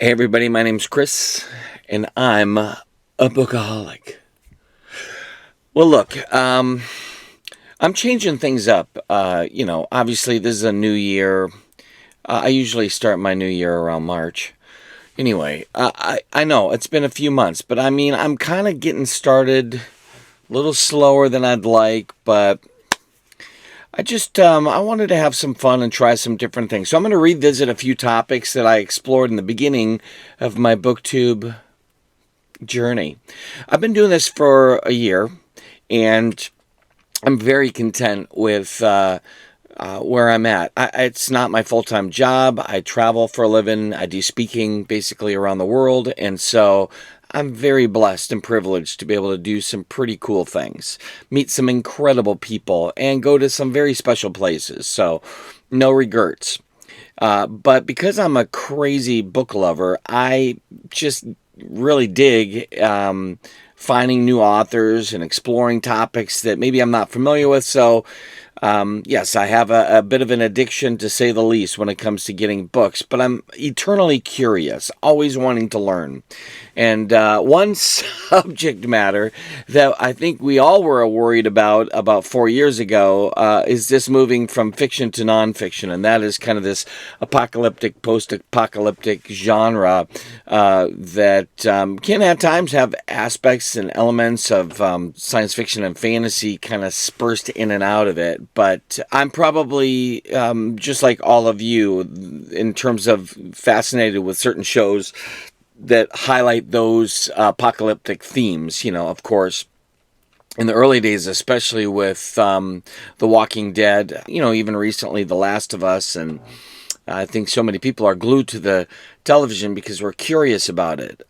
Hey everybody, my name's Chris, and I'm a bookaholic. Well, look, I'm changing things up. Obviously this is a new year. I usually start my new year around March. Anyway, I know it's been a few months, but I mean I'm kind of getting started a little slower than I'd like, but I wanted to have some fun and try some different things. So I'm going to revisit a few topics that I explored in the beginning of my BookTube journey. I've been doing this for a year, and I'm very content with where I'm at. It's not my full-time job. I travel for a living. I do speaking basically around the world, and so I'm very blessed and privileged to be able to do some pretty cool things, meet some incredible people, and go to some very special places. So, no regrets. But because I'm a crazy book lover, I just really dig finding new authors and exploring topics that maybe I'm not familiar with. So, yes, I have a bit of an addiction, to say the least, when it comes to getting books, but I'm eternally curious, always wanting to learn. And one subject matter that I think we all were worried about 4 years ago is this moving from fiction to nonfiction, and that is kind of this apocalyptic, post-apocalyptic genre that can at times have aspects and elements of science fiction and fantasy kind of spurred in and out of it. But I'm probably just like all of you in terms of fascinated with certain shows that highlight those apocalyptic themes, of course. In the early days, especially with The Walking Dead, even recently The Last of Us, and I think so many people are glued to the television because we're curious about it.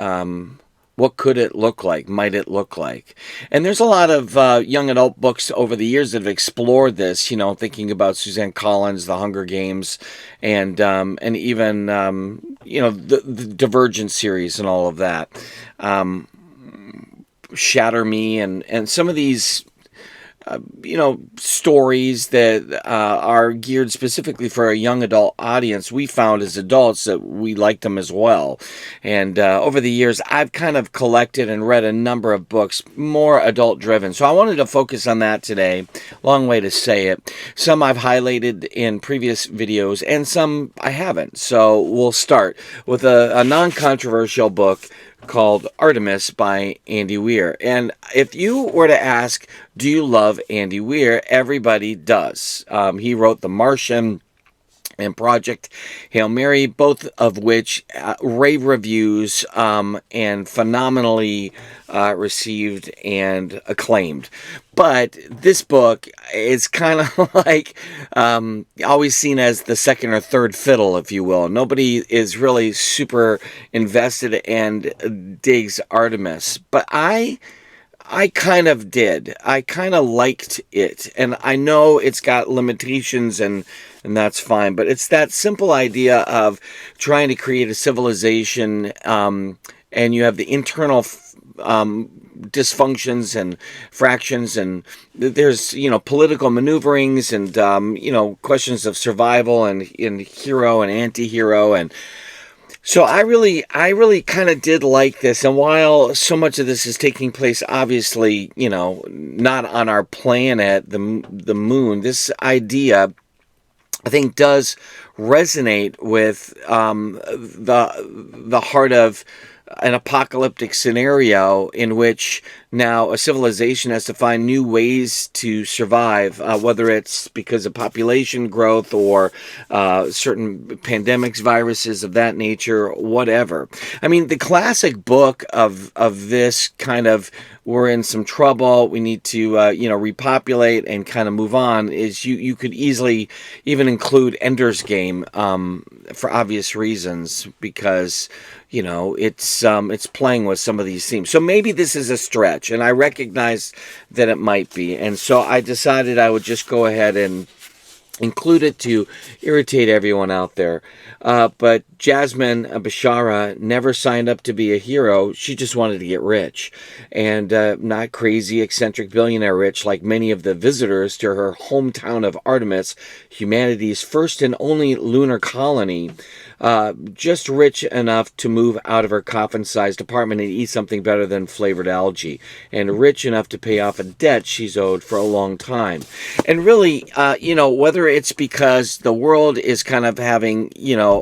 What could it look like? Might it look like? And there's a lot of young adult books over the years that have explored this, thinking about Suzanne Collins, The Hunger Games, and even, the Divergent series and all of that. Shatter Me and some of these stories that are geared specifically for a young adult audience, we found as adults that we liked them as well. And over the years, I've kind of collected and read a number of books, more adult driven. So I wanted to focus on that today. Long way to say it. Some I've highlighted in previous videos, and some I haven't. So we'll start with a non-controversial book called Artemis by Andy Weir. And if you were to ask, do you love Andy Weir? Everybody does. He wrote The Martian and Project Hail Mary, both of which rave reviews and phenomenally received and acclaimed. But this book is kind of like always seen as the second or third fiddle, if you will. Nobody is really super invested and digs Artemis. But I kind of did. I kind of liked it. And I know it's got limitations and that's fine. But it's that simple idea of trying to create a civilization and you have the internal dysfunctions and fractions, and there's political maneuverings and questions of survival and hero and anti-hero. And so I really kind of did like this. And while so much of this is taking place, obviously, not on our planet, the moon, this idea, I think, does resonate with the heart of an apocalyptic scenario in which now a civilization has to find new ways to survive, whether it's because of population growth or certain pandemics, viruses of that nature, whatever. I mean, the classic book of this kind of, we're in some trouble, we need to repopulate and kind of move on, is you could easily even include Ender's Game for obvious reasons, because it's playing with some of these themes. So maybe this is a stretch, and I recognize that it might be. And so I decided I would just go ahead and include it to irritate everyone out there. But Jasmine Bashara never signed up to be a hero. She just wanted to get rich. And not crazy, eccentric billionaire rich like many of the visitors to her hometown of Artemis, humanity's first and only lunar colony. just rich enough to move out of her coffin-sized apartment and eat something better than flavored algae, and rich enough to pay off a debt she's owed for a long time. And really, whether it's because the world is kind of having,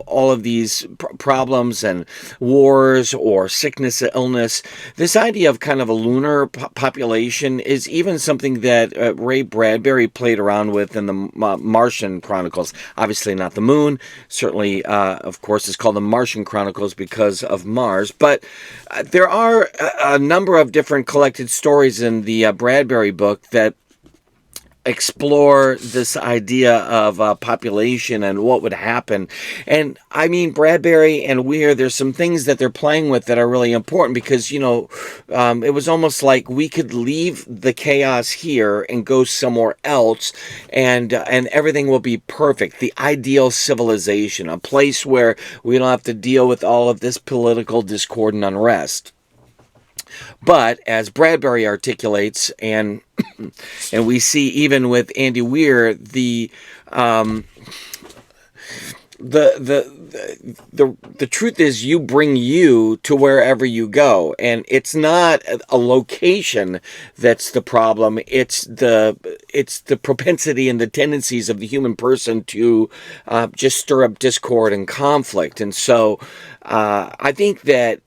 all of these problems and wars or sickness, illness, this idea of kind of a lunar population is even something that Ray Bradbury played around with in the Martian Chronicles. Obviously not the moon. Certainly, of course, it's called the Martian Chronicles because of Mars. But there are a number of different collected stories in the Bradbury book that explore this idea of population and what would happen. And I mean, Bradbury and Weir, there's some things that they're playing with that are really important because, it was almost like we could leave the chaos here and go somewhere else and everything will be perfect. The ideal civilization, a place where we don't have to deal with all of this political discord and unrest. But as Bradbury articulates, and we see even with Andy Weir, the truth is you bring you to wherever you go, and it's not a location that's the problem. It's the propensity and the tendencies of the human person to just stir up discord and conflict. And so I think that,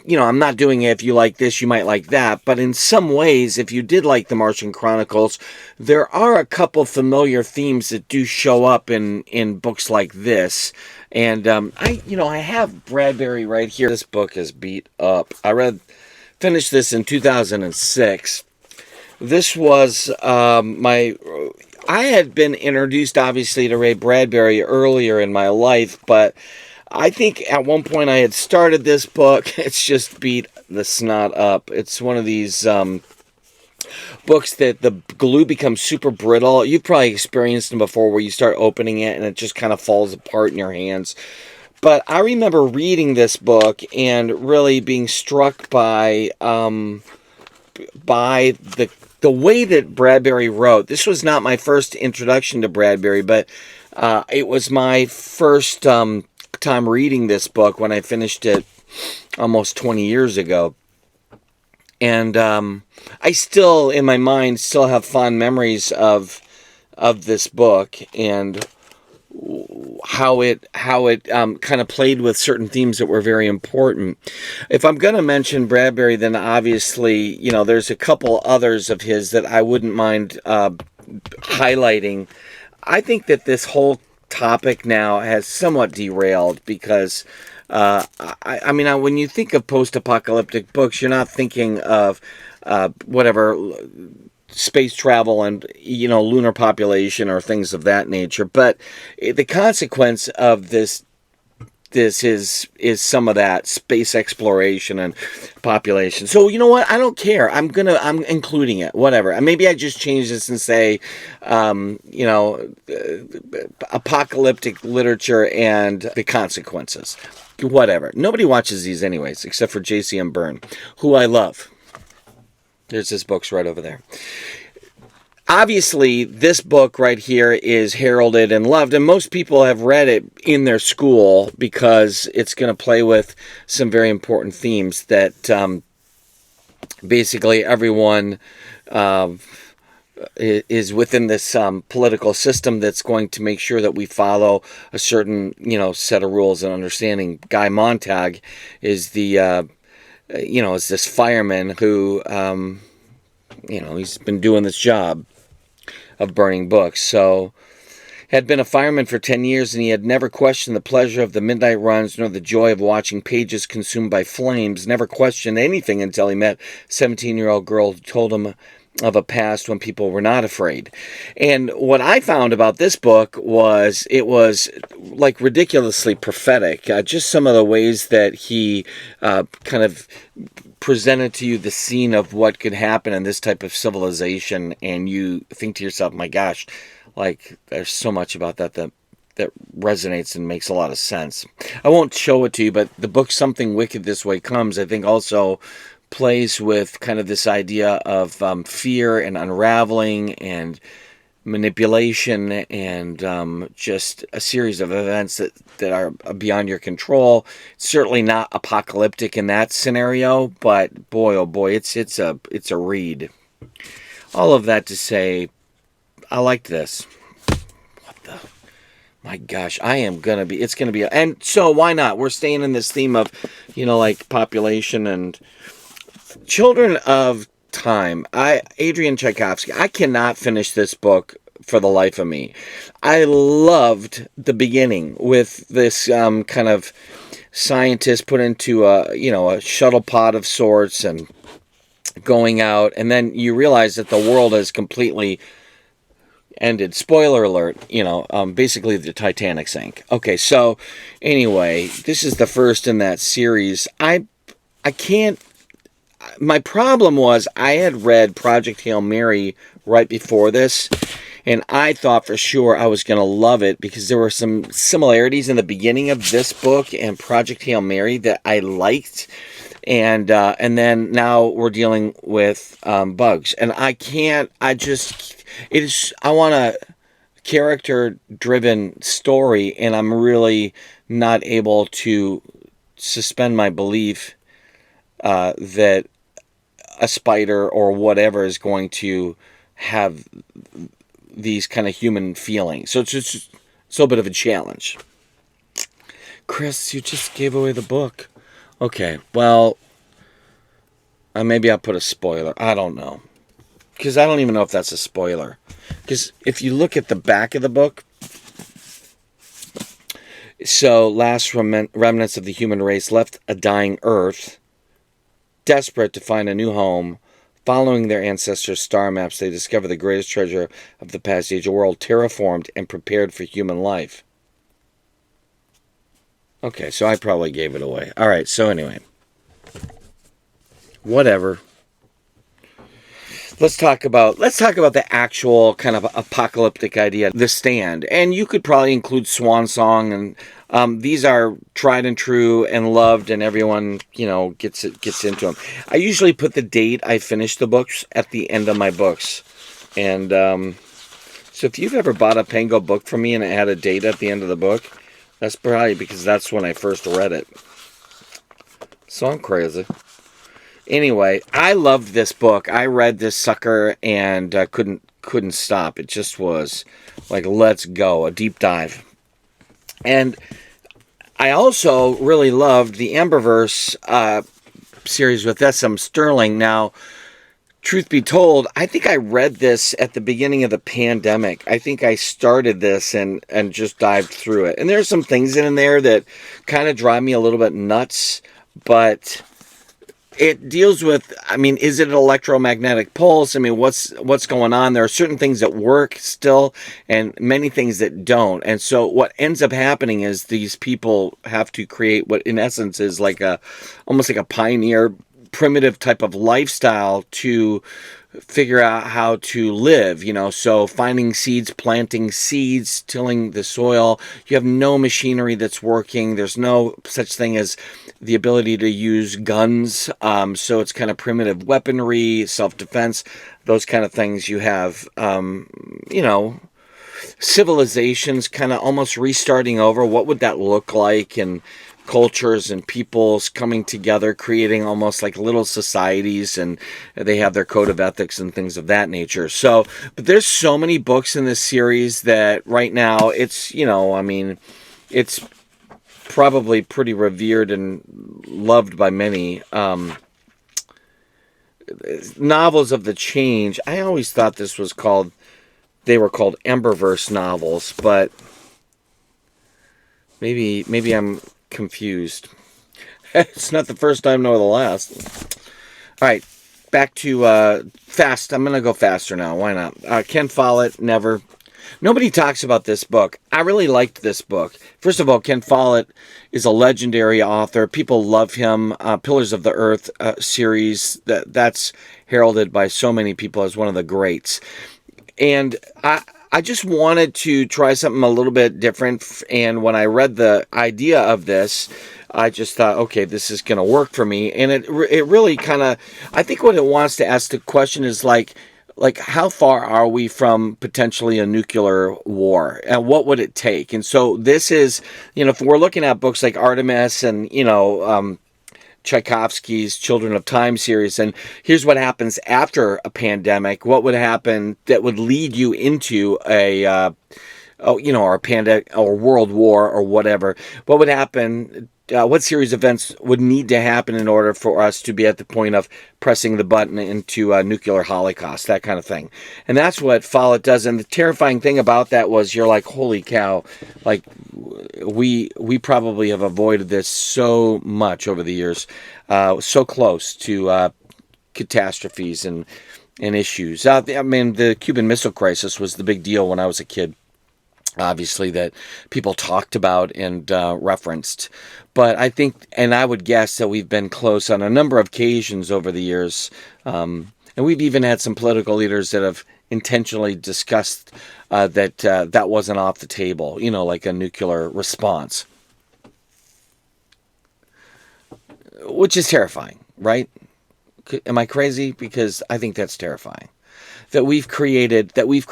I'm not doing it if you like this, you might like that. But in some ways, if you did like the Martian Chronicles, there are a couple familiar themes that do show up in books like this. And I have Bradbury right here. This book is beat up. Finished this in 2006. This was I had been introduced, obviously, to Ray Bradbury earlier in my life, but I think at one point I had started this book. It's just beat the snot up. It's one of these books that the glue becomes super brittle. You've probably experienced them before where you start opening it and it just kind of falls apart in your hands. But I remember reading this book and really being struck by the way that Bradbury wrote. This was not my first introduction to Bradbury, but it was my first time reading this book when I finished it almost 20 years ago. And I still, in my mind, still have fond memories of this book and how it kind of played with certain themes that were very important. If I'm going to mention Bradbury, then obviously, there's a couple others of his that I wouldn't mind highlighting. I think that this whole topic now has somewhat derailed because when you think of post-apocalyptic books, you're not thinking of space travel and lunar population or things of that nature. But the consequence of this is some of that space exploration and population. So you know what? I don't care. I'm including it. Whatever. Maybe I just change this and say, apocalyptic literature and the consequences. Whatever. Nobody watches these anyways, except for J.C.M. Byrne, who I love. There's his books right over there. Obviously, this book right here is heralded and loved, and most people have read it in their school because it's going to play with some very important themes that basically everyone is within this political system that's going to make sure that we follow a certain, set of rules and understanding. Guy Montag is is this fireman who, he's been doing this job of burning books. So, had been a fireman for 10 years, and he had never questioned the pleasure of the midnight runs nor the joy of watching pages consumed by flames, never questioned anything until he met a 17-year-old girl who told him of a past when people were not afraid. And what I found about this book was it was like ridiculously prophetic. Just some of the ways that he kind of presented to you the scene of what could happen in this type of civilization, and you think to yourself, my gosh, like there's so much about that resonates and makes a lot of sense. I won't show it to you, but the book Something Wicked This Way Comes, I think also plays with kind of this idea of fear and unraveling and manipulation and just a series of events that are beyond your control. It's certainly not apocalyptic in that scenario, but boy, oh boy, it's a read. All of that to say, I liked this. What the? My gosh, it's gonna be, and so why not? We're staying in this theme of, like population and children of time. Adrian Tchaikovsky. I cannot finish this book for the life of me. I loved the beginning with this kind of scientist put into a shuttle pod of sorts and going out, and then you realize that the world has completely ended. Spoiler alert, basically the Titanic sank. Okay, so anyway, this is the first in that series. I can't, my problem was I had read Project Hail Mary right before this, and I thought for sure I was going to love it because there were some similarities in the beginning of this book and Project Hail Mary that I liked. And then now we're dealing with bugs. And I want a character-driven story, and I'm really not able to suspend my belief that a spider or whatever is going to have these kind of human feelings. So it's just a bit of a challenge. Chris, you just gave away the book. Okay, well, maybe I'll put a spoiler. I don't know. Because I don't even know if that's a spoiler. Because if you look at the back of the book, so last remnants of the human race left a dying Earth, desperate to find a new home. Following their ancestors' star maps, they discover the greatest treasure of the past age, a world terraformed and prepared for human life. Okay, so I probably gave it away. All right, so anyway. Whatever. Let's talk about the actual kind of apocalyptic idea, The Stand. And you could probably include Swan Song, and these are tried and true and loved, and everyone, gets into them. I usually put the date I finished the books at the end of my books. And so if you've ever bought a Pango book from me and it had a date at the end of the book, that's probably because that's when I first read it. So I'm crazy. Anyway, I loved this book. I read this sucker and couldn't stop. It just was like, let's go, a deep dive. And I also really loved the Amberverse series with S.M. Sterling. Now, truth be told, I think I read this at the beginning of the pandemic. I think I started this and just dived through it. And there's some things in there that kind of drive me a little bit nuts, but it deals with, is it an electromagnetic pulse? What's going on? There are certain things that work still and many things that don't. And so what ends up happening is these people have to create what in essence is almost like a pioneer primitive type of lifestyle to figure out how to live, so finding seeds, planting seeds, tilling the soil. You have no machinery that's working. There's no such thing as the ability to use guns. So it's kind of primitive weaponry, self-defense, those kind of things. You have, civilizations kind of almost restarting over. What would that look like? And cultures and peoples coming together, creating almost like little societies, and they have their code of ethics and things of that nature. So, but there's so many books in this series that right now it's, it's probably pretty revered and loved by many. Novels of the Change. I always thought they were called Amberverse novels, but maybe I'm confused. It's not the first time nor the last. All right, back to fast. I'm going to go faster now. Why not? Ken Follett, never. Nobody talks about this book. I really liked this book. First of all, Ken Follett is a legendary author. People love him. Pillars of the Earth series, that's heralded by so many people as one of the greats. And I just wanted to try something a little bit different, and when I read the idea of this, I just thought, okay, this is going to work for me. And it really kind of, I think what it wants to ask the question is like, like how far are we from potentially a nuclear war, and what would it take? And so this is, if we're looking at books like Artemis and Tchaikovsky's Children of Time series, and here's what happens after a pandemic. What would happen that would lead you into or a pandemic or world war or whatever? What would happen? What series of events would need to happen in order for us to be at the point of pressing the button into a nuclear holocaust, that kind of thing. And that's what Follett does. And the terrifying thing about that was you're like, holy cow, like we probably have avoided this so much over the years, so close to catastrophes and issues. The Cuban Missile Crisis was the big deal when I was a kid. Obviously, that people talked about and referenced. But I think, and I would guess that we've been close on a number of occasions over the years. And we've even had some political leaders that have intentionally discussed that wasn't off the table, like a nuclear response. Which is terrifying, right? Am I crazy? Because I think that's terrifying. That we've created these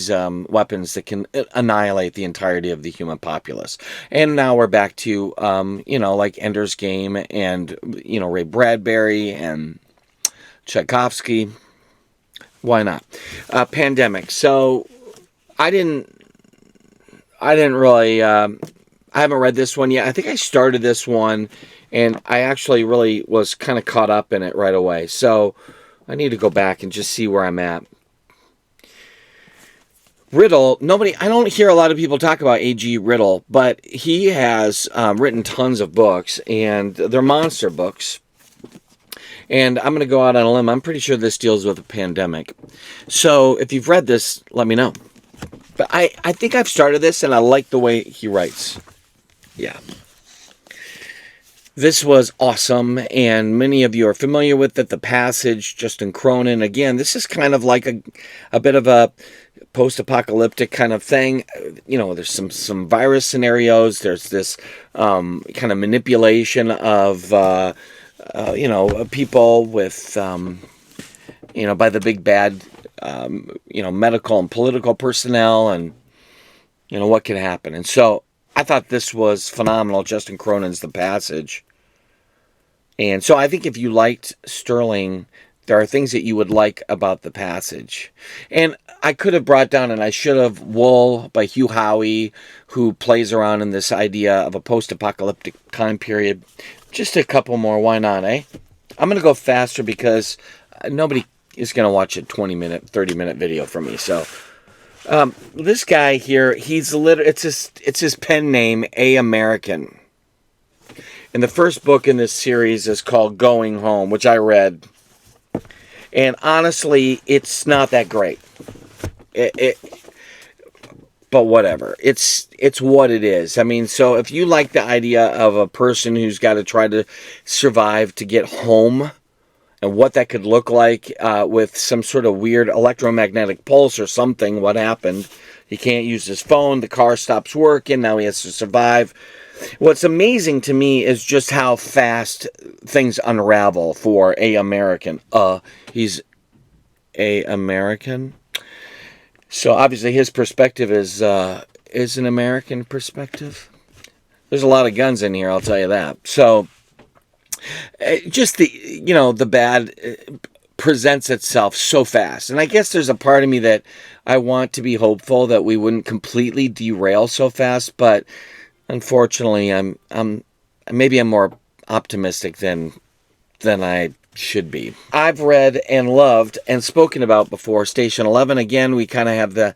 weapons that can annihilate the entirety of the human populace. And now we're back to, like Ender's Game and, Ray Bradbury and Tchaikovsky. Why not? Pandemic. So I haven't read this one yet. I think I started this one and I actually really was kind of caught up in it right away. So I need to go back and just see where I'm at. Riddle, I don't hear a lot of people talk about A.G. Riddle, but he has written tons of books, and they're monster books. And I'm going to go out on a limb. I'm pretty sure this deals with a pandemic. So if you've read this, let me know. But I think I've started this, and I like the way he writes. Yeah. This was awesome, and many of you are familiar with it. The Passage, Justin Cronin. Again, this is kind of like a bit of a post-apocalyptic kind of thing. There's some virus scenarios. There's this kind of manipulation of people with by the big bad medical and political personnel, and what can happen. And so I thought this was phenomenal. Justin Cronin's The Passage. And so I think if you liked Sterling, there are things that you would like about The Passage. And I could have brought down, and I should have, Wool by Hugh Howey, who plays around in this idea of a post-apocalyptic time period. Just a couple more. Why not, eh? I'm going to go faster because nobody is going to watch a 20-minute, 30-minute video from me. So this guy here, it's his pen name, A American. And the first book in this series is called Going Home, which I read. And honestly, it's not that great. But whatever. It's what it is. I mean, so if you like the idea of a person who's got to try to survive to get home, and what that could look like with some sort of weird electromagnetic pulse or something, what happened? He can't use his phone, the car stops working, now he has to survive. What's amazing to me is just how fast things unravel for A American. He's A American. So obviously his perspective is an American perspective. There's a lot of guns in here, I'll tell you that. So just the bad presents itself so fast. And I guess there's a part of me that I want to be hopeful that we wouldn't completely derail so fast, but unfortunately, I'm more optimistic than I should be. I've read and loved and spoken about before Station 11. Again, we kind of have the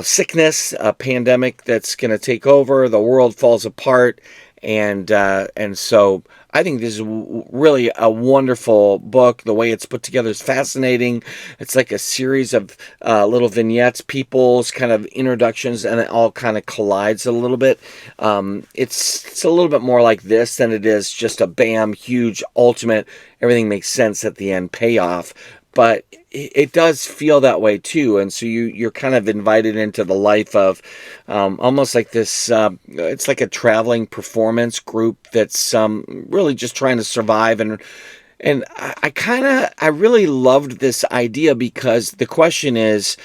sickness, a pandemic that's going to take over. The world falls apart, and so I think this is really a wonderful book. The way it's put together is fascinating. It's like a series of little vignettes, people's kind of introductions, and it all kind of collides a little bit. It's a little bit more like this than it is just a bam, huge, ultimate, everything makes sense at the end payoff. But it does feel that way too, and so you're kind of invited into the life of almost like this. It's like a traveling performance group that's really just trying to survive and And I really loved this idea because the question is,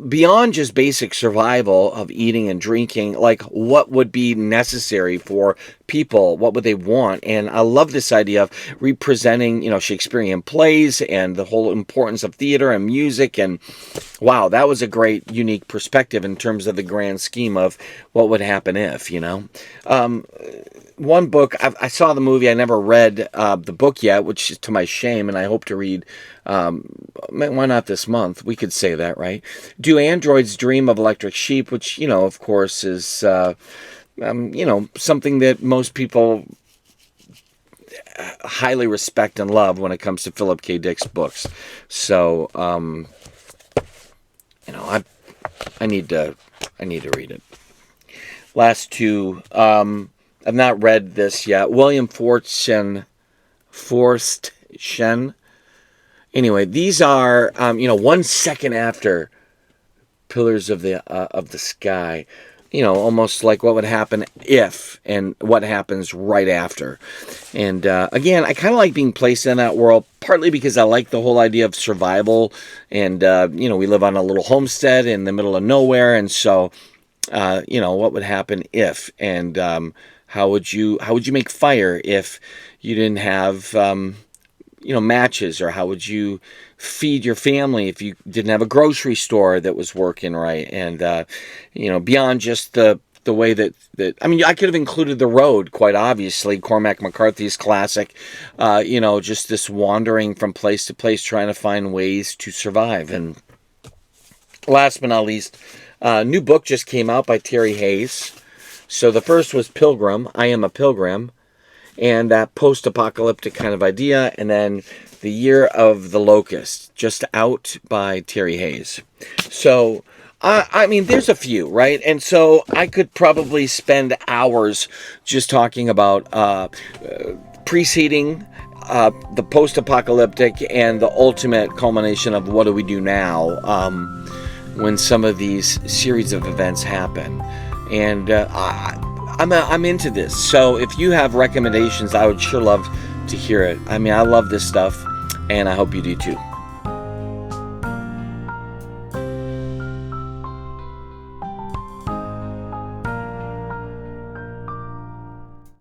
beyond just basic survival of eating and drinking, like what would be necessary for people? What would they want? And I love this idea of representing, Shakespearean plays and the whole importance of theater and music. And wow, that was a great, unique perspective in terms of the grand scheme of what would happen if, one book, I saw the movie, I never read the book yet, which is to my shame, and I hope to read, why not this month? We could say that, right? Do Androids Dream of Electric Sheep, which, of course is, something that most people highly respect and love when it comes to Philip K. Dick's books. So, I need to read it. Last two, I've not read this yet. William Forstchen. Anyway, these are 1 second after Pillars of the Sky. Almost like what would happen if, and what happens right after. And again, I kind of like being placed in that world, partly because I like the whole idea of survival. And we live on a little homestead in the middle of nowhere, and so what would happen if, and how would you make fire if you didn't have matches, or how would you feed your family if you didn't have a grocery store that was working right? And beyond just the way that I could have included The Road, quite obviously, Cormac McCarthy's classic, just this wandering from place to place trying to find ways to survive. And last but not least, a new book just came out by Terry Hayes. So the first was Pilgrim, I Am a Pilgrim, and that post-apocalyptic kind of idea, and then The Year of the Locust, just out by Terry Hayes. So, there's a few, right? And so I could probably spend hours just talking about preceding the post-apocalyptic and the ultimate culmination of what do we do now when some of these series of events happen. And I'm into this. So if you have recommendations, I would sure love to hear it. I love this stuff, and I hope you do too.